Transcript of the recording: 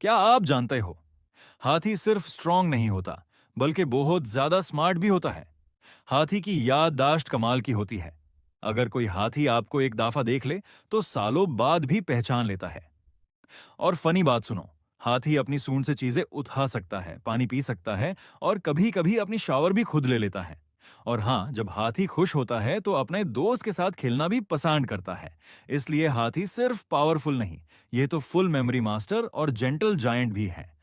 क्या आप जानते हो, हाथी सिर्फ स्ट्रांग नहीं होता, बल्कि बहुत ज्यादा स्मार्ट भी होता है। हाथी की याददाश्त कमाल की होती है। अगर कोई हाथी आपको एक दफा देख ले, तो सालों बाद भी पहचान लेता है। और फनी बात सुनो, हाथी अपनी सूंड से चीजें उठा सकता है, पानी पी सकता है और कभी-कभी अपनी शावर भी खुद ले लेता है। और हाँ, जब हाथी खुश होता है तो अपने दोस्त के साथ खेलना भी पसंद करता है। इसलिए हाथी सिर्फ पावरफुल नहीं, ये तो फुल मेमोरी मास्टर और जेंटल जायंट भी है।